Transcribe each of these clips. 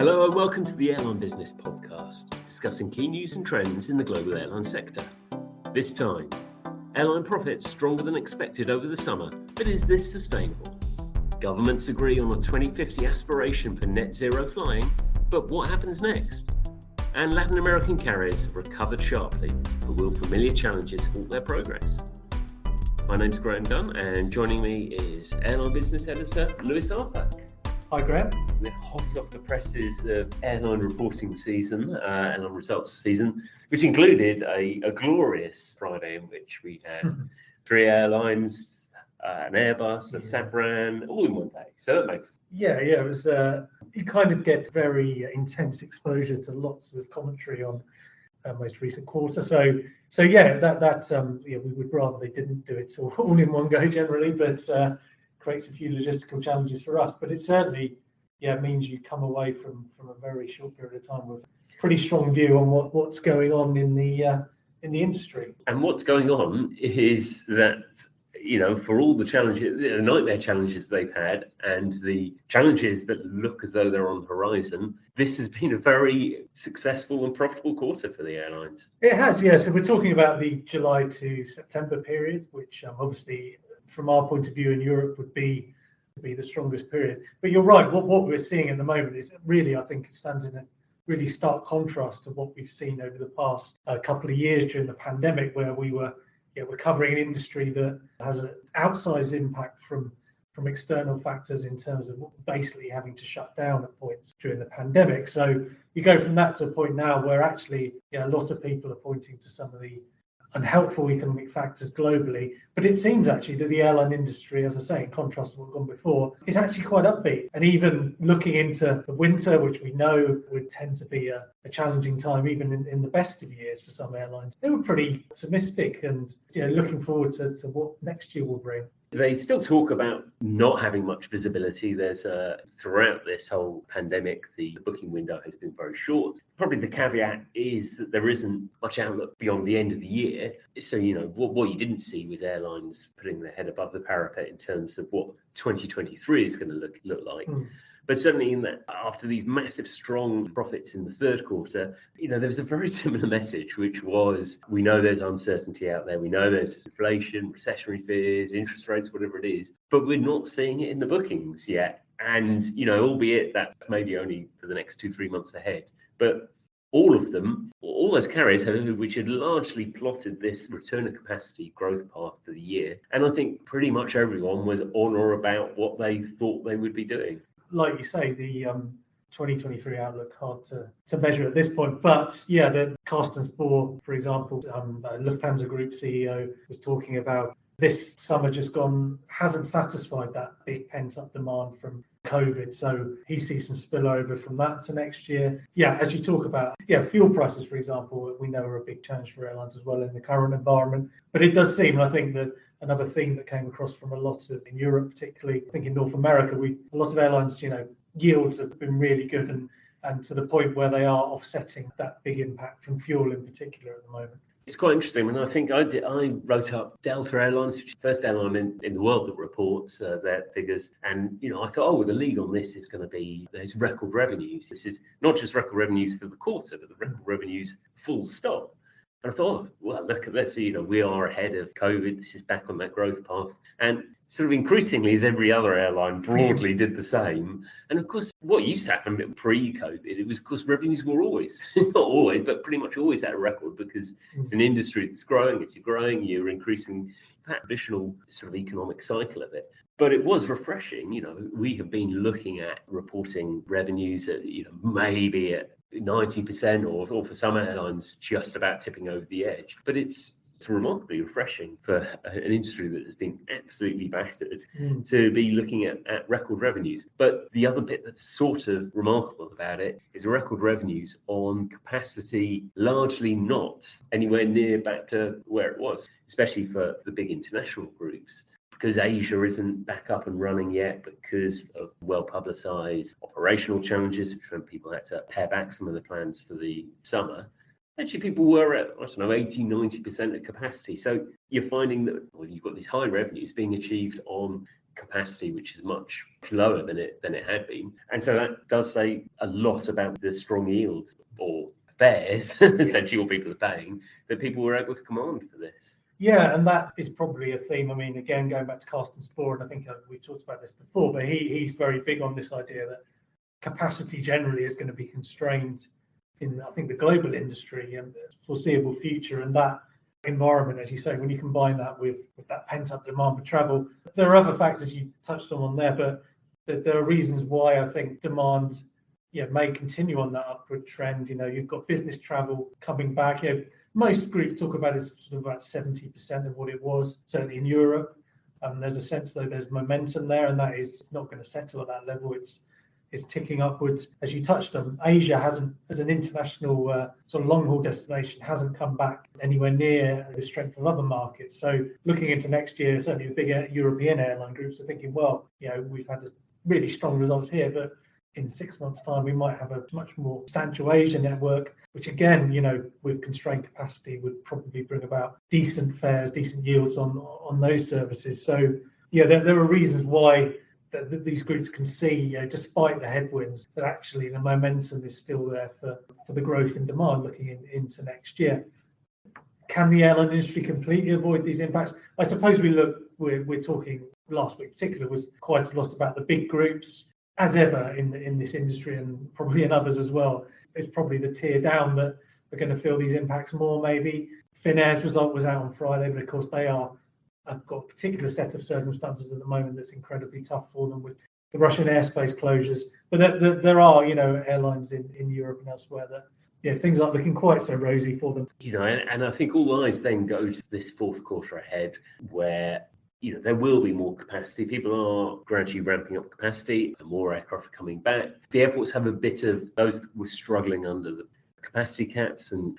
Hello and welcome to the Airline Business Podcast, discussing key news and trends in the global airline sector. This time, airline profits stronger than expected over the summer, but is this sustainable? Governments agree on a 2050 aspiration for net zero flying, but what happens next? And Latin American carriers have recovered sharply, but will familiar challenges halt their progress? My name's Graham Dunn, and joining me is Airline Business Editor Lewis Arpak. Hi, Graham. We're hot off the presses of airline reporting season, airline results season, which included a glorious Friday in which we had three airlines, an Airbus, a Safran, all in one day. So that made it was. You kind of get very intense exposure to lots of commentary on most recent quarter. So we would rather they didn't do it all in one go generally, but creates a few logistical challenges for us. But it certainly means you come away from a very short period of time with a pretty strong view on what's going on in the industry. And what's going on is that, for all the challenges, the nightmare challenges they've had and the challenges that look as though they're on the horizon, this has been a very successful and profitable quarter for the airlines. It has, yeah. So we're talking about the July to September period, which obviously from our point of view in Europe would be the strongest period. But you're right, what we're seeing at the moment is really, I think, it stands in a really stark contrast to what we've seen over the past couple of years during the pandemic, where we're covering an industry that has an outsized impact from external factors in terms of basically having to shut down at points during the pandemic. So you go from that to a point now where actually a lot of people are pointing to some of the unhelpful economic factors globally, but it seems actually that the airline industry, as I say, in contrast to what's gone before, is actually quite upbeat. And even looking into the winter, which we know would tend to be a challenging time, even in the best of years for some airlines, they were pretty optimistic and looking forward to what next year will bring. They still talk about not having much visibility. There's throughout this whole pandemic, the booking window has been very short. Probably the caveat is that there isn't much outlook beyond the end of the year. So, what you didn't see was airlines putting their head above the parapet in terms of what 2023 is going to look like. But certainly in that, after these massive, strong profits in the third quarter, there was a very similar message, which was, we know there's uncertainty out there. We know there's inflation, recessionary fears, interest rates, whatever it is, but we're not seeing it in the bookings yet. And, albeit that's maybe only for the next 2-3 months ahead, but all of them, all those carriers which had largely plotted this return of capacity growth path for the year. And I think pretty much everyone was on or about what they thought they would be doing. Like you say, the 2023 outlook hard to measure at this point. But the Carsten Spohr, for example, Lufthansa Group CEO, was talking about this summer just gone hasn't satisfied that big pent-up demand from COVID. So he sees some spillover from that to next year. As you talk about, fuel prices, for example, we know are a big challenge for airlines as well in the current environment. But it does seem, I think, that another theme that came across from a lot of, in Europe particularly, I think in North America, a lot of airlines, yields have been really good and to the point where they are offsetting that big impact from fuel in particular at the moment. It's quite interesting. I think I wrote up Delta Airlines, which is the first airline in the world that reports their figures. And, I thought, the lead on this is going to be there's record revenues. This is not just record revenues for the quarter, but the record revenues full stop. And I thought, look at this, we are ahead of COVID. This is back on that growth path. And sort of increasingly, as every other airline broadly did the same. And of course, what used to happen pre-COVID, it was, of course, revenues were always, not always, but pretty much always at a record because it's an industry that's growing. You're increasing that traditional sort of economic cycle of it. But it was refreshing. We have been looking at reporting revenues at, maybe at 90% or for some airlines just about tipping over the edge. But it's remarkably refreshing for an industry that has been absolutely battered to be looking at record revenues. But the other bit that's sort of remarkable about it is record revenues on capacity largely not anywhere near back to where it was, especially for the big international groups. Because Asia isn't back up and running yet because of well-publicized operational challenges, which meant people had to pare back some of the plans for the summer. Actually, people were at, 80-90% of capacity. So you're finding that you've got these high revenues being achieved on capacity, which is much lower than it had been. And so that does say a lot about the strong yields or fares, essentially what people are paying, that people were able to command for this. Yeah, and that is probably a theme. I mean, again, going back to Carsten Spohr, and I think we've talked about this before, but he's very big on this idea that capacity generally is going to be constrained in, I think, the global industry and the foreseeable future. And that environment, as you say, when you combine that with that pent-up demand for travel, there are other factors you touched on there, but there are reasons why I think demand may continue on that upward trend. You've got business travel coming back. Most groups talk about it sort of about 70% of what it was, certainly in Europe. There's a sense though there's momentum there, and that is not going to settle at that level. It's ticking upwards. As you touched on, Asia hasn't, as an international sort of long-haul destination, hasn't come back anywhere near the strength of other markets. So looking into next year, certainly the bigger European airline groups are thinking, well, we've had really strong results here, but in 6 months' time, we might have a much more substantial Asia network, which again, with constrained capacity would probably bring about decent fares, decent yields on those services. So, there are reasons why these groups can see, despite the headwinds, that actually the momentum is still there for the growth in demand looking into next year. Can the airline industry completely avoid these impacts? I suppose we're talking last week in particular was quite a lot about the big groups. As ever in this industry and probably in others as well, it's probably the tier down that are going to feel these impacts more maybe. Finnair's result was out on Friday, but of course have got a particular set of circumstances at the moment that's incredibly tough for them with the Russian airspace closures. But there are, airlines in Europe and elsewhere that things aren't looking quite so rosy for them. And I think all eyes then go to this fourth quarter ahead where there will be more capacity. People are gradually ramping up capacity. More aircraft are coming back. The airports have a bit of those that were struggling under the capacity caps, and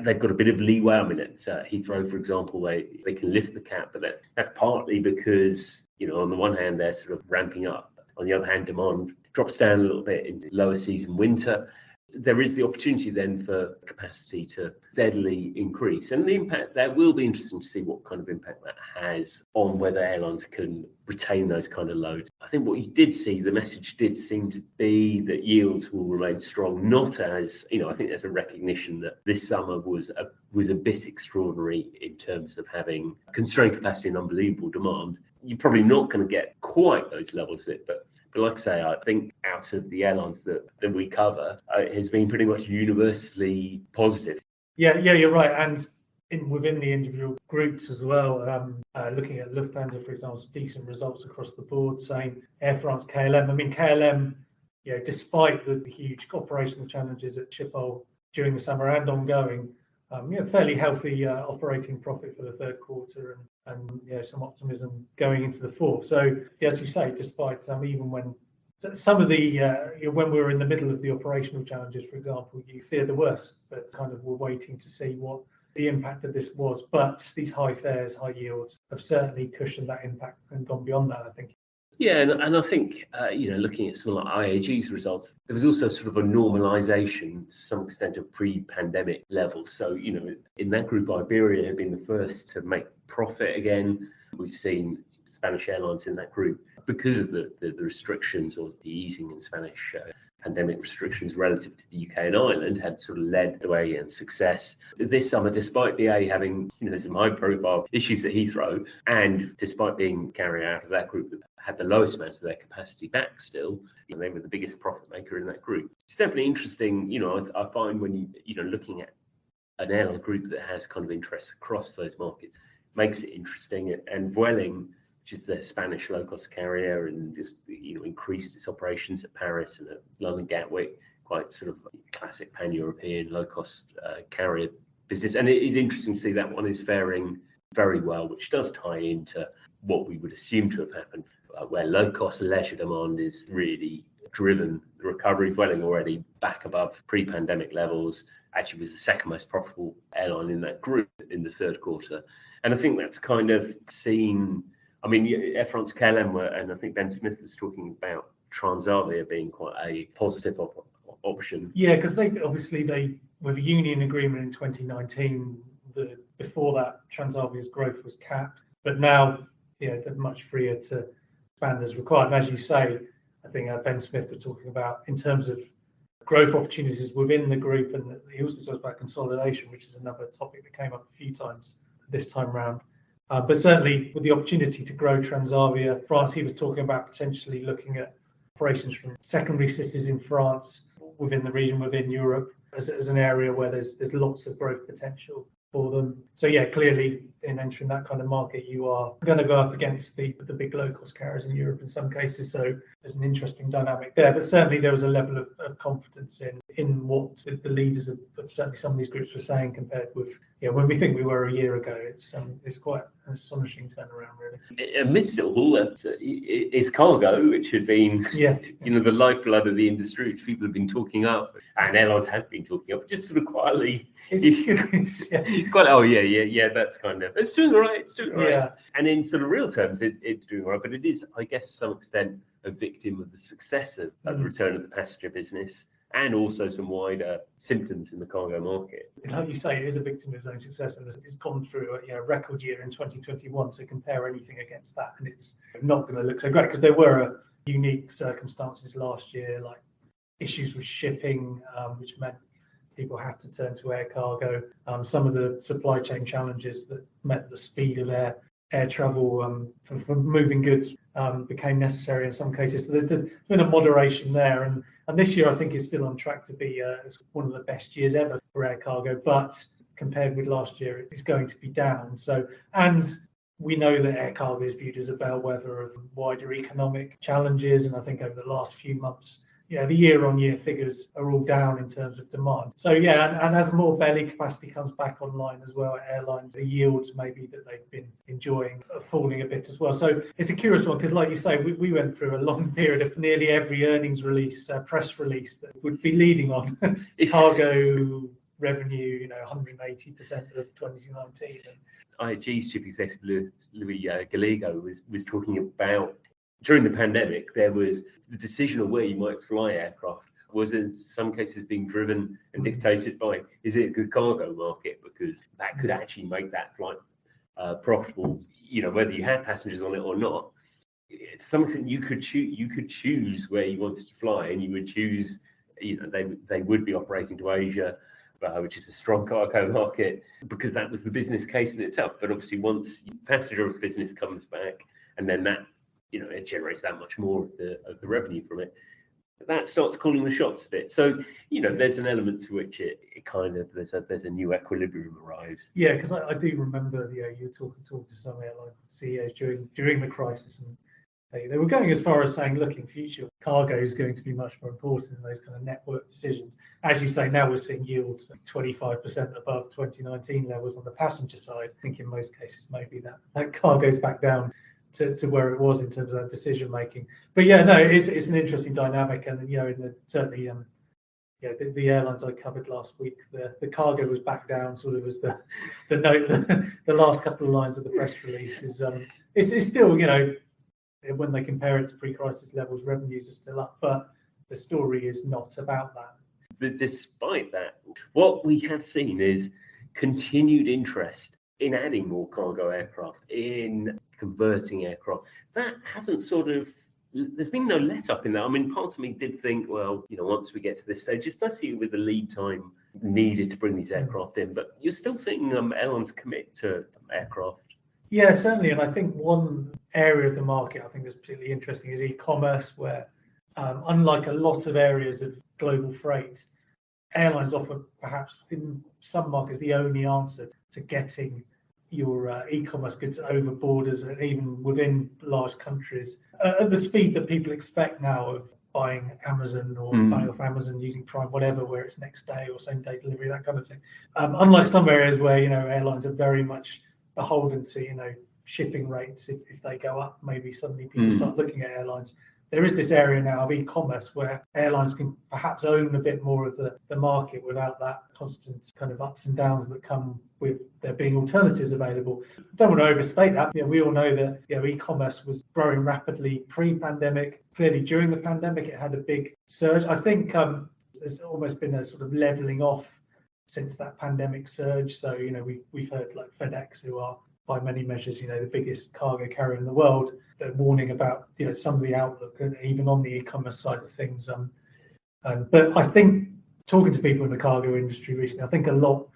they've got a bit of leeway. I mean, at Heathrow, for example, they can lift the cap, but that's partly because, on the one hand, they're sort of ramping up. On the other hand, demand drops down a little bit in lower season winter. There is the opportunity then for capacity to steadily increase. And the impact, that will be interesting to see what kind of impact that has on whether airlines can retain those kind of loads. I think what you did see, the message did seem to be that yields will remain strong, not as, I think there's a recognition that this summer was a bit extraordinary in terms of having constrained capacity and unbelievable demand. You're probably not going to get quite those levels of it, but like I say, I think out of the airlines that we cover, it has been pretty much universally positive. Yeah, you're right. And within the individual groups as well, looking at Lufthansa, for example, decent results across the board, saying Air France-KLM. I mean, KLM, despite the huge operational challenges at Schiphol during the summer and ongoing, fairly healthy operating profit for the third quarter and some optimism going into the fourth. So as you say, despite even when some of the when we were in the middle of the operational challenges, for example, you fear the worst, but kind of we're waiting to see what the impact of this was. But these high fares, high yields have certainly cushioned that impact and gone beyond that, I think. Yeah, and I think, looking at something like IAG's results, there was also sort of a normalisation to some extent of pre-pandemic levels. So, in that group, Iberia had been the first to make profit again. We've seen Spanish airlines in that group, because of the restrictions or the easing in Spanish pandemic restrictions relative to the UK and Ireland, had sort of led the way in success. This summer, despite BA having some high-profile issues at Heathrow, and despite being carried out of that group that had the lowest amount of their capacity back still, they were the biggest profit maker in that group. It's definitely interesting. I find when looking at an airline group that has kind of interests across those markets, makes it interesting. And Vueling, which is the Spanish low-cost carrier, and just increased its operations at Paris and at London Gatwick, quite sort of classic pan-European low-cost carrier business. And it is interesting to see that one is faring very well, which does tie into what we would assume to have happened, where low-cost leisure demand is really driven the recovery. Vueling already back above pre-pandemic levels, actually was the second most profitable airline in that group in the third quarter. And I think that's kind of seen. I mean, Air France-KLM, and I think Ben Smith was talking about Transavia being quite a positive option. Yeah, because they with a union agreement in 2019, before that, Transavia's growth was capped, but now they're much freer to expand as required. And as you say, I think Ben Smith was talking about in terms of growth opportunities within the group, and he also talks about consolidation, which is another topic that came up a few times this time round. But certainly with the opportunity to grow Transavia France, he was talking about potentially looking at operations from secondary cities in France, within the region, within Europe, as an area where there's lots of growth potential for them. So yeah, clearly in entering that kind of market, you are going to go up against the big low-cost carriers in Europe in some cases. So there's an interesting dynamic there. But certainly there was a level of confidence in what the leaders of certainly some of these groups were saying compared with when we think we were a year ago. It's quite an astonishing turnaround, really. Amidst it all, it's cargo, which had been the lifeblood of the industry, which people have been talking up, and airlines have been talking up, just sort of quietly. That's kind of, it's doing all right. It's doing all right. Yeah. And in sort of real terms, it's doing all right. But it is, I guess, to some extent, a victim of the success of the return of the passenger business, and also some wider symptoms in the cargo market. Like you say, it is a victim of its own success, and it's gone through a record year in 2021. So compare anything against that, and it's not going to look so great, because there were unique circumstances last year, like issues with shipping, which meant people had to turn to air cargo. Some of the supply chain challenges that meant the speed of air travel for moving goods became necessary in some cases. So there's been a moderation there, and this year I think is still on track to be one of the best years ever for air cargo. But compared with last year, it's going to be down. So, and we know that air cargo is viewed as a bellwether of wider economic challenges, and I think over the last few months, the year-on-year figures are all down in terms of demand. So and as more belly capacity comes back online as well at airlines, the yields maybe that they've been enjoying are falling a bit as well. So it's a curious one, because like you say, we went through a long period of nearly every earnings release, press release that would be leading on cargo revenue, 180% of 2019. And IAG's chief executive Louis Gallego was talking about, during the pandemic, there was the decision of where you might fly aircraft was in some cases being driven and dictated by, is it a good cargo market? Because that could actually make that flight profitable, whether you had passengers on it or not. It's something you could choose where you wanted to fly, and you would choose, they would be operating to Asia, which is a strong cargo market, because that was the business case in itself. But obviously once passenger business comes back, and then that, it generates that much more of the revenue from it, that starts calling the shots a bit. So, there's an element to which it kind of, there's a new equilibrium arrives. Yeah, because I do remember, you were talking to some airline CEOs during the crisis, and they were going as far as saying, look, in future, cargo is going to be much more important in those kind of network decisions. As you say, now we're seeing yields 25% above 2019 levels on the passenger side. I think in most cases, maybe that cargo's back down to where it was in terms of that decision making. But it's an interesting dynamic, and certainly the airlines I covered last week, the cargo was back down, sort of as the note, the last couple of lines of the press release is it's still, when they compare it to pre-crisis levels, revenues are still up, but the story is not about that. But despite that, what we have seen is continued interest in adding more cargo aircraft, in converting aircraft. That hasn't there's been no let up in that. I mean, part of me did think, well, once we get to this stage, especially with the lead time needed to bring these aircraft in, but you're still seeing airlines commit to aircraft. Yeah, certainly. And I think one area of the market I think is particularly interesting is e-commerce, where unlike a lot of areas of global freight, airlines offer perhaps in some markets the only answer to getting your e-commerce goods over borders, and even within large countries, at the speed that people expect now of buying Amazon or buying off Amazon using Prime, whatever, where it's next day or same day delivery, that kind of thing. Unlike some areas where airlines are very much beholden to shipping rates. If they go up, maybe suddenly people start looking at airlines. There is this area now of e-commerce where airlines can perhaps own a bit more of the market without that constant kind of ups and downs that come with there being alternatives available. I don't want to overstate that. We all know that e-commerce was growing rapidly pre-pandemic. Clearly, during the pandemic, it had a big surge. I think there's almost been a sort of leveling off since that pandemic surge. So we've heard like FedEx, who are by many measures, the biggest cargo carrier in the world. They're warning about, some of the outlook, and even on the e-commerce side of things. But I think talking to people in the cargo industry recently, I think a lot,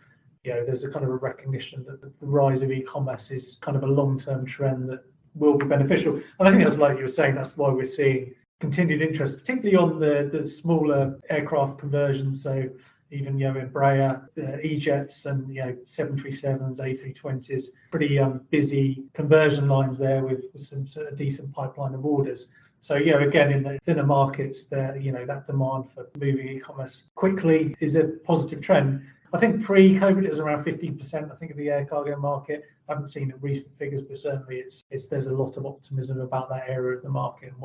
there's a kind of a recognition that the rise of e-commerce is kind of a long-term trend that will be beneficial. And I think that's, like you were saying, that's why we're seeing continued interest, particularly on the smaller aircraft conversions. So even Embraer, E-Jets, and 737s, A320s, pretty busy conversion lines there with some sort of decent pipeline of orders. So again, in the thinner markets, there that demand for moving e-commerce quickly is a positive trend. I think pre-COVID it was around 15%. I think of the air cargo market. I haven't seen the recent figures, but certainly there's a lot of optimism about that area of the market and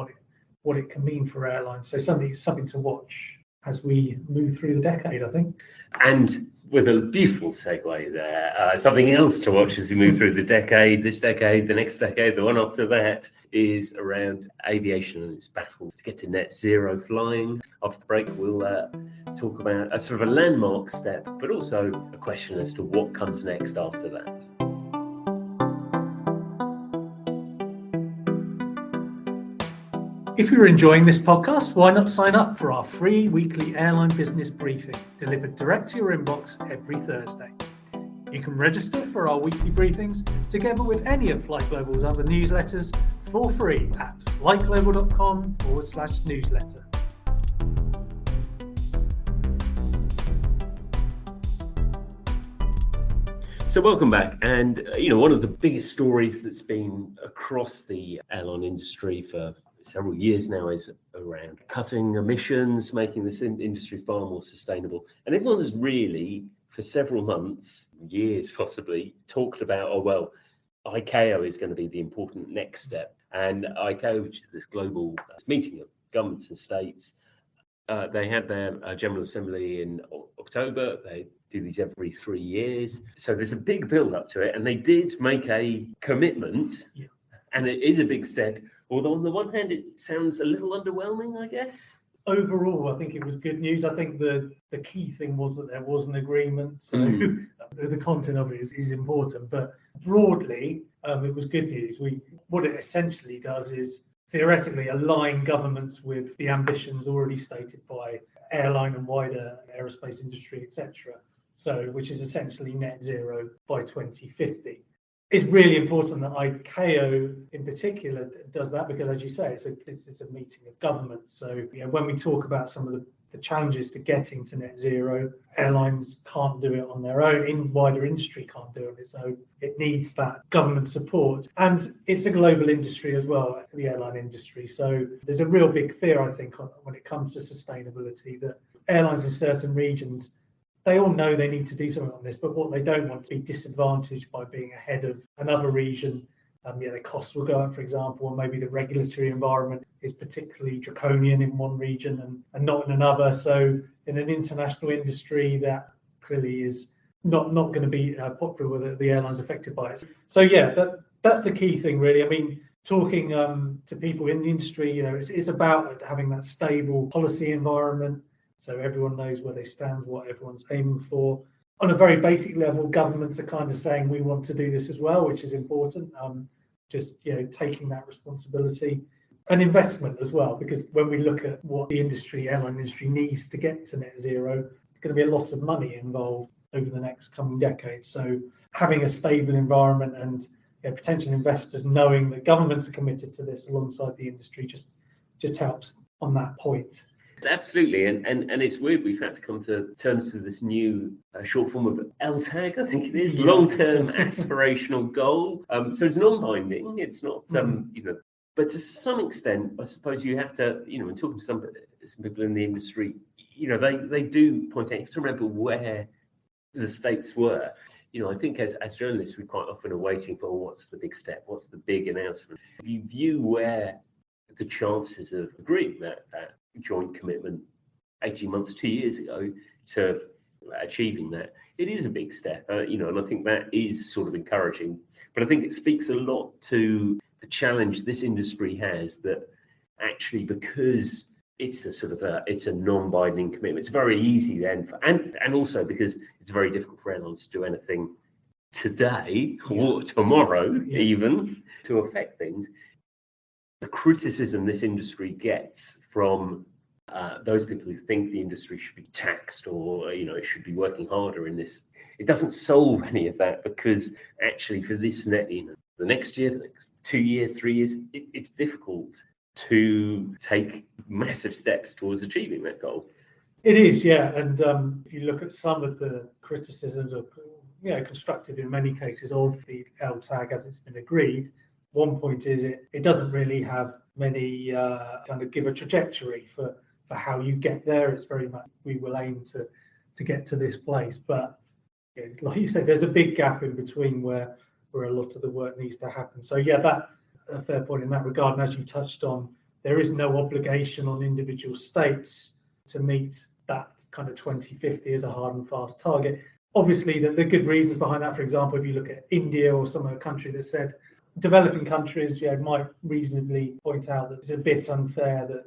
what it can mean for airlines. So something to watch as we move through the decade, I think. And with a beautiful segue there, something else to watch as we move through the decade, this decade, the next decade, the one after that, is around aviation and its battle to get to net zero flying. After the break, we'll talk about a sort of a landmark step, but also a question as to what comes next after that. If you're enjoying this podcast, why not sign up for our free weekly airline business briefing delivered direct to your inbox every Thursday. You can register for our weekly briefings together with any of Flight Global's other newsletters for free at flightglobal.com/newsletter. So welcome back. And, one of the biggest stories that's been across the airline industry for several years now is around cutting emissions, making this industry far more sustainable. And everyone has really, for several months, years possibly, talked about, ICAO is going to be the important next step. And ICAO, which is this global meeting of governments and states, they had their General Assembly in October. They do these every 3 years. So there's a big build up to it. And they did make a commitment. Yeah. And it is a big step, although on the one hand, it sounds a little underwhelming, I guess. Overall, I think it was good news. I think the key thing was that there was an agreement. So the content of it is important. But broadly, it was good news. What it essentially does is theoretically align governments with the ambitions already stated by airline and wider aerospace industry, etc. So, which is essentially net zero by 2050. It's really important that ICAO in particular does that because, as you say, it's a meeting of governments. So when we talk about some of the challenges to getting to net zero, airlines can't do it on their own. Wider industry can't do it on its own. It needs that government support. And it's a global industry as well, the airline industry. So there's a real big fear, I think, when it comes to sustainability, that airlines in certain regions, they all know they need to do something on this, but what they don't want to be disadvantaged by being ahead of another region. The costs will go up, for example, or maybe the regulatory environment is particularly draconian in one region and not in another. So in an international industry, that clearly is not going to be popular with the airlines affected by it. So that's the key thing, really. I mean, talking to people in the industry, it's about having that stable policy environment. So everyone knows where they stand, what everyone's aiming for. On a very basic level, governments are kind of saying we want to do this as well, which is important. Taking that responsibility and investment as well, because when we look at what the airline industry needs to get to net zero, there's going to be a lot of money involved over the next coming decades. So having a stable environment and potential investors knowing that governments are committed to this alongside the industry just helps on that point. Absolutely, and it's weird we've had to come to terms with this new short form of LTAG, I think it is, long-term aspirational goal. So it's non-binding, it's not, but to some extent, I suppose you have to, in talking to some people in the industry, they do point out, you have to remember where the stakes were. I think as journalists, we quite often are waiting for what's the big step, what's the big announcement. If you view where the chances of agreeing that joint commitment 18 months, 2 years ago to achieving that, it is a big step, and I think that is sort of encouraging. But I think it speaks a lot to the challenge this industry has, that actually, because it's a non-binding commitment, it's very easy then, and also because it's very difficult for airlines to do anything today or tomorrow even to affect things. The criticism this industry gets from those people who think the industry should be taxed or it should be working harder in this, it doesn't solve any of that, because actually for this the next year, the next 2 years, 3 years, it's difficult to take massive steps towards achieving that goal. It is, yeah. And if you look at some of the criticisms of, constructive in many cases of the LTAG as it's been agreed, one point is it doesn't really have many kind of give a trajectory for how you get there. It's very much we will aim to get to this place, but like you said, there's a big gap in between where a lot of the work needs to happen. So that a fair point in that regard. And as you touched on, there is no obligation on individual states to meet that kind of 2050 as a hard and fast target. Obviously, the good reasons behind that, for example, if you look at India or some other country that said developing countries might reasonably point out that it's a bit unfair that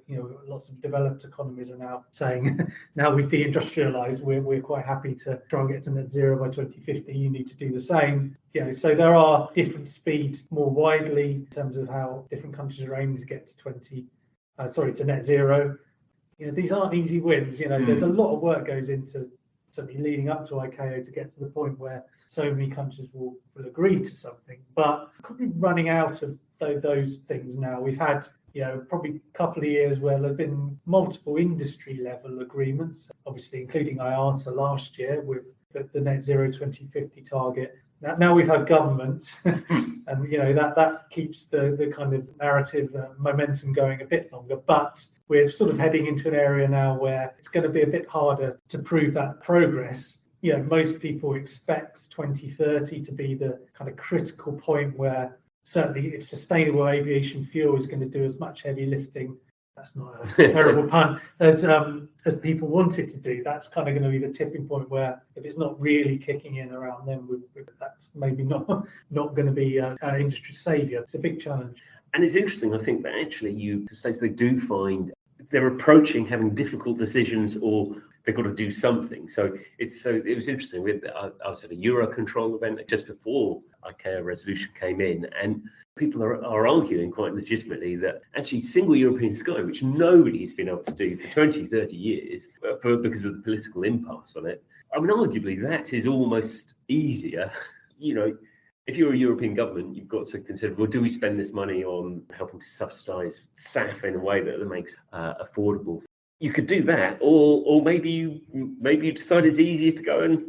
lots of developed economies are now saying now we've deindustrialized, we're quite happy to try and get to net zero by 2050, you need to do the same. So there are different speeds more widely in terms of how different countries are aiming to get to net zero. These aren't easy wins. There's a lot of work goes into certainly leading up to ICAO to get to the point where so many countries will agree to something, but probably running out of those things now. We've had probably a couple of years where there have been multiple industry level agreements, obviously including IATA last year with the net zero 2050 target. Now we've had governments and that keeps the kind of narrative momentum going a bit longer, but we're sort of heading into an area now where it's going to be a bit harder to prove that progress. Most people expect 2030 to be the kind of critical point where certainly if sustainable aviation fuel is going to do as much heavy lifting, that's not a terrible pun, as people want it to do, that's kind of going to be the tipping point where if it's not really kicking in around then, that's maybe not going to be an industry saviour. It's a big challenge. And it's interesting, I think, that actually states they do find they're approaching having difficult decisions, or they've got to do something. So it was interesting. I was at a Eurocontrol event just before ICAO resolution came in, and people are arguing quite legitimately that actually single European sky, which nobody's been able to do for 20, 30 years because of the political impasse on it, I mean, arguably that is almost easier. If you're a European government, you've got to consider, well, do we spend this money on helping to subsidise SAF in a way that makes affordable? You could do that, or maybe you decide it's easier to go and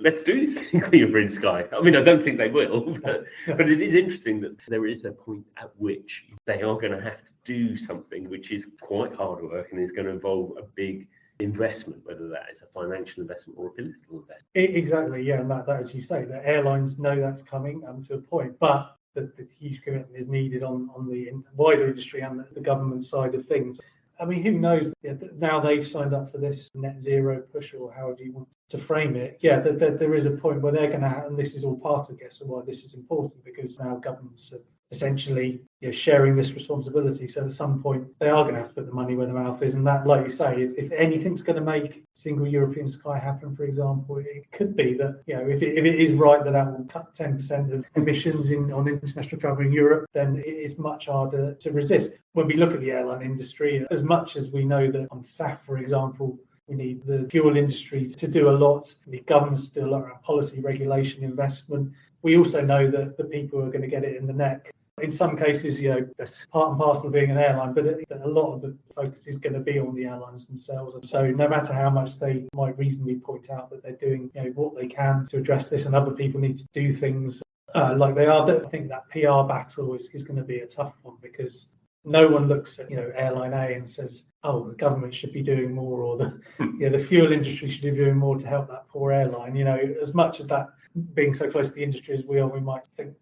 let's do single European sky. I mean, I don't think they will, but it is interesting that there is a point at which they are going to have to do something which is quite hard work and is going to involve a big investment, whether that is a financial investment or a political investment. Exactly, yeah, and that as you say, the airlines know that's coming to a point, but the huge commitment is needed on the wider industry and the government side of things. I mean, who knows? Now they've signed up for this net zero push, or however you want to frame it. There is a point where they're going to, and this is all part of, why this is important, because now governments are essentially sharing this responsibility. So at some point, they are going to have to put the money where the mouth is. And that, like you say, if anything's going to make single European sky happen, for example, it could be that, if it is right that will cut 10% of emissions on international travel in Europe, then it is much harder to resist. When we look at the airline industry, as much as we know that on SAF, for example, we need the fuel industry to do a lot, we need governments to do a lot around policy, regulation, investment. We also know that the people who are going to get it in the neck, in some cases, that's part and parcel of being an airline, but a lot of the focus is going to be on the airlines themselves. And so no matter how much they might reasonably point out that they're doing what they can to address this, and other people need to do things like they are, I think that PR battle is going to be a tough one, because no one looks at airline A and says, oh, the government should be doing more, or the fuel industry should be doing more to help that poor airline. As much as that, being so close to the industry as we are, we might think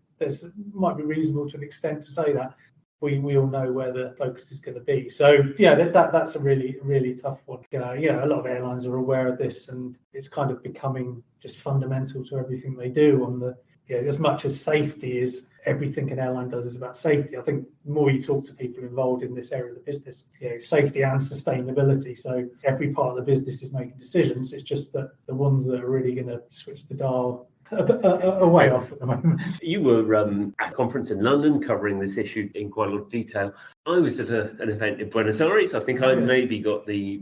might be reasonable to an extent to say that. We all know where the focus is going to be. So that's a really, really tough one. A lot of airlines are aware of this, and it's kind of becoming just fundamental to everything they do. On the as much as safety is everything an airline does is about safety. I think the more you talk to people involved in this area of the business, safety and sustainability. So every part of the business is making decisions. It's just that the ones that are really going to switch the dial a way off at the moment. You were at a conference in London covering this issue in quite a lot of detail. I was at an event in Buenos Aires. I think I maybe got the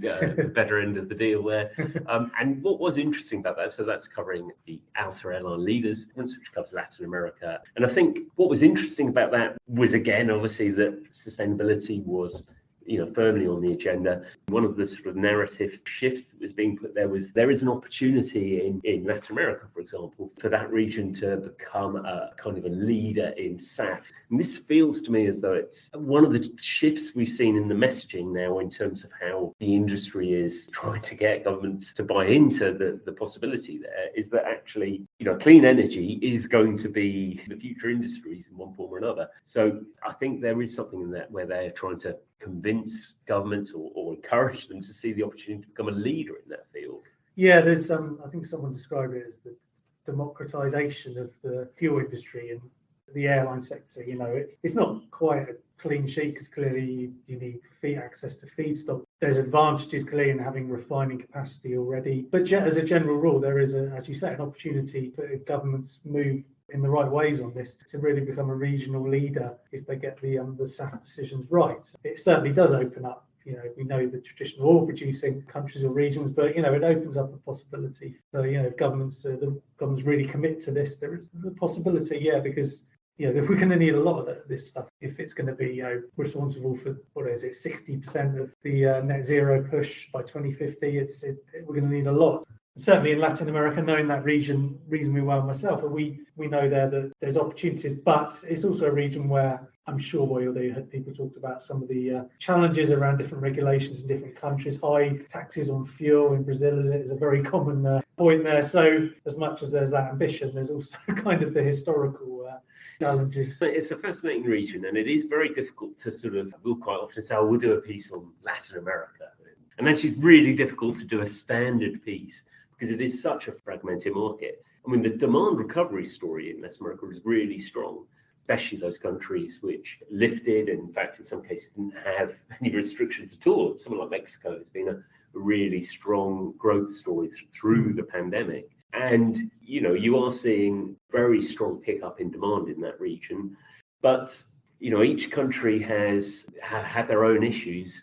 better end of the deal there. And what was interesting about that, so that's covering the ALTA Airline Leaders, which covers Latin America. And I think what was interesting about that was, again, obviously that sustainability was firmly on the agenda. One of the sort of narrative shifts that was being put there was there is an opportunity in Latin America, for example, for that region to become a kind of a leader in SAF. And this feels to me as though it's one of the shifts we've seen in the messaging now in terms of how the industry is trying to get governments to buy into the possibility there, is that actually, clean energy is going to be the future industries in one form or another. So I think there is something in that where they're trying to convince governments or encourage them to see the opportunity to become a leader in that field. Yeah, there's I think someone described it as the democratization of the fuel industry and the airline sector. It's not quite a clean sheet because clearly you need access to feedstock. There's advantages clearly in having refining capacity already, but as a general rule, there is, as you say, an opportunity for if governments move in the right ways on this to really become a regional leader if they get the SAF decisions right. It certainly does open up. We know the traditional oil producing countries or regions, but it opens up a possibility for if governments really commit to this. There is the possibility, because if we're going to need a lot of this stuff, if it's going to be responsible for 60% of the net zero push by 2050, we're going to need a lot. Certainly in Latin America, knowing that region reasonably well myself, we know there that there's opportunities, but it's also a region where I'm sure you had people talked about some of the challenges around different regulations in different countries. High taxes on fuel in Brazil is a very common point there. So as much as there's that ambition, there's also kind of the historical challenges. It's a fascinating region, and it is very difficult to we'll quite often say, we'll do a piece on Latin America. And actually it's really difficult to do a standard piece because it is such a fragmented market. I mean, the demand recovery story in Latin America is really strong, especially those countries which lifted and, in fact, in some cases didn't have any restrictions at all. Someone like Mexico has been a really strong growth story through the pandemic. And, you are seeing very strong pickup in demand in that region. But, each country has had their own issues.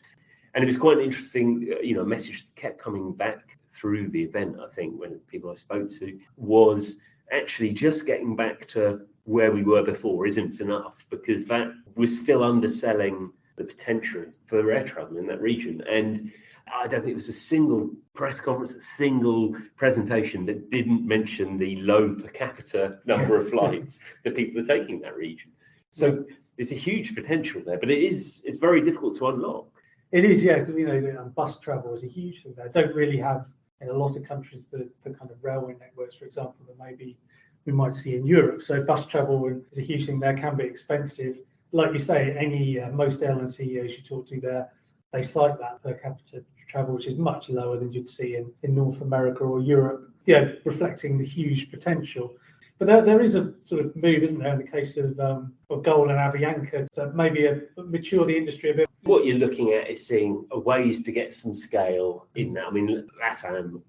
And it was quite an interesting, a message that kept coming back through the event, I think, when people I spoke to, was actually just getting back to where we were before isn't enough, because that was still underselling the potential for air travel in that region. And I don't think it was a single press conference, a single presentation that didn't mention the low per capita number of flights that people are taking in that region. So there's a huge potential there, but it's very difficult to unlock. It is, because bus travel is a huge thing. They don't really have in a lot of countries the kind of railway networks, for example, that maybe we might see in Europe. So bus travel is a huge thing there, can be expensive. Like you say, most airline CEOs you talk to there, they cite that per capita travel, which is much lower than you'd see in North America or Europe, reflecting the huge potential. But there is a sort of move, isn't there, in the case of Gol and Avianca to maybe mature the industry a bit. What you're looking at is seeing ways to get some scale in that. I mean, LATAM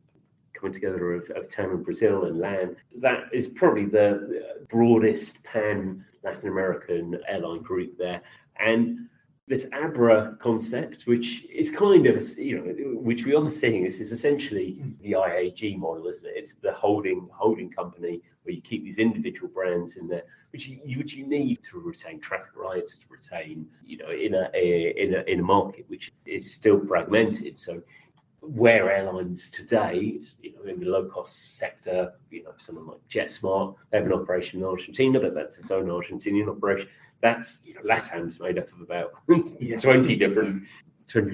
coming together of TAM in Brazil and LAN, that is probably the broadest pan Latin American airline group there. And this ABRA concept, which is kind of, which we are seeing, is essentially the IAG model, isn't it? It's the holding company where you keep these individual brands in there, which you need to retain traffic rights, to retain, in a market which is still fragmented. So where airlines today, in the low-cost sector, someone like JetSmart, they have an operation in Argentina, but that's its own Argentinian operation. That's, LATAM's made up of about 20 different.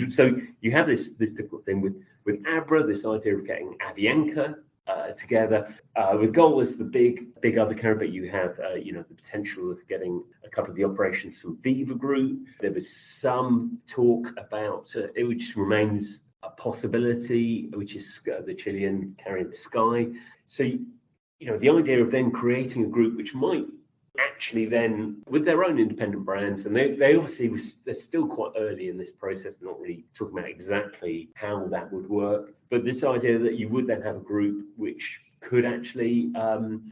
So you have this difficult thing with ABRA, this idea of getting Avianca together. With Gol as the big other carrier, but you have, the potential of getting a couple of the operations from Viva Group. There was some talk about, which remains a possibility, which is the Chilean carrier Sky. So, the idea of then creating a group which might actually then, with their own independent brands, and they obviously, they're still quite early in this process, they're not really talking about exactly how that would work, but this idea that you would then have a group which could actually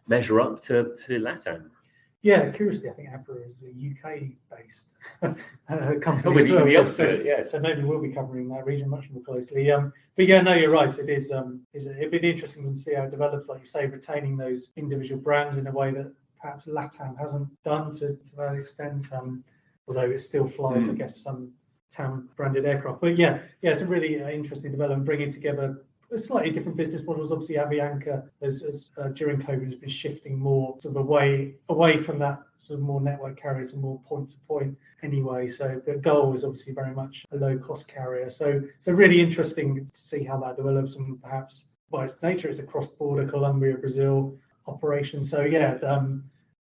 measure up to LATAM. Yeah, curiously, I think APRA is a UK-based company. Probably as well, the opposite, yes. So maybe we'll be covering that region much more closely. But yeah, no, you're right. It is. It'd be interesting to see how it develops. Like you say, retaining those individual brands in a way that perhaps LATAM hasn't done to that extent. Although it still flies, I guess, some TAM branded aircraft. But yeah, it's a really interesting development, bringing together slightly different business models. Obviously, Avianca, as during COVID, has been shifting more sort of away from that sort of more network carrier to more point to point anyway. So the goal is obviously very much a low cost carrier. So really interesting to see how that develops, and perhaps by its nature, it's a cross border Colombia, Brazil operation. So yeah.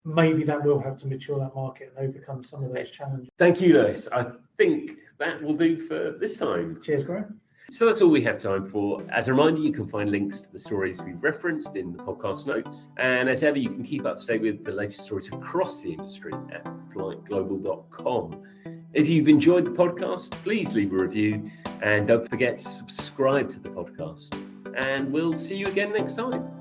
Maybe that will have to mature that market and overcome some of those challenges. Thank you, Lewis. I think that will do for this time. Cheers, Graham. So that's all we have time for. As a reminder, you can find links to the stories we've referenced in the podcast notes. And as ever, you can keep up to date with the latest stories across the industry at flightglobal.com. If you've enjoyed the podcast, please leave a review and don't forget to subscribe to the podcast. And we'll see you again next time.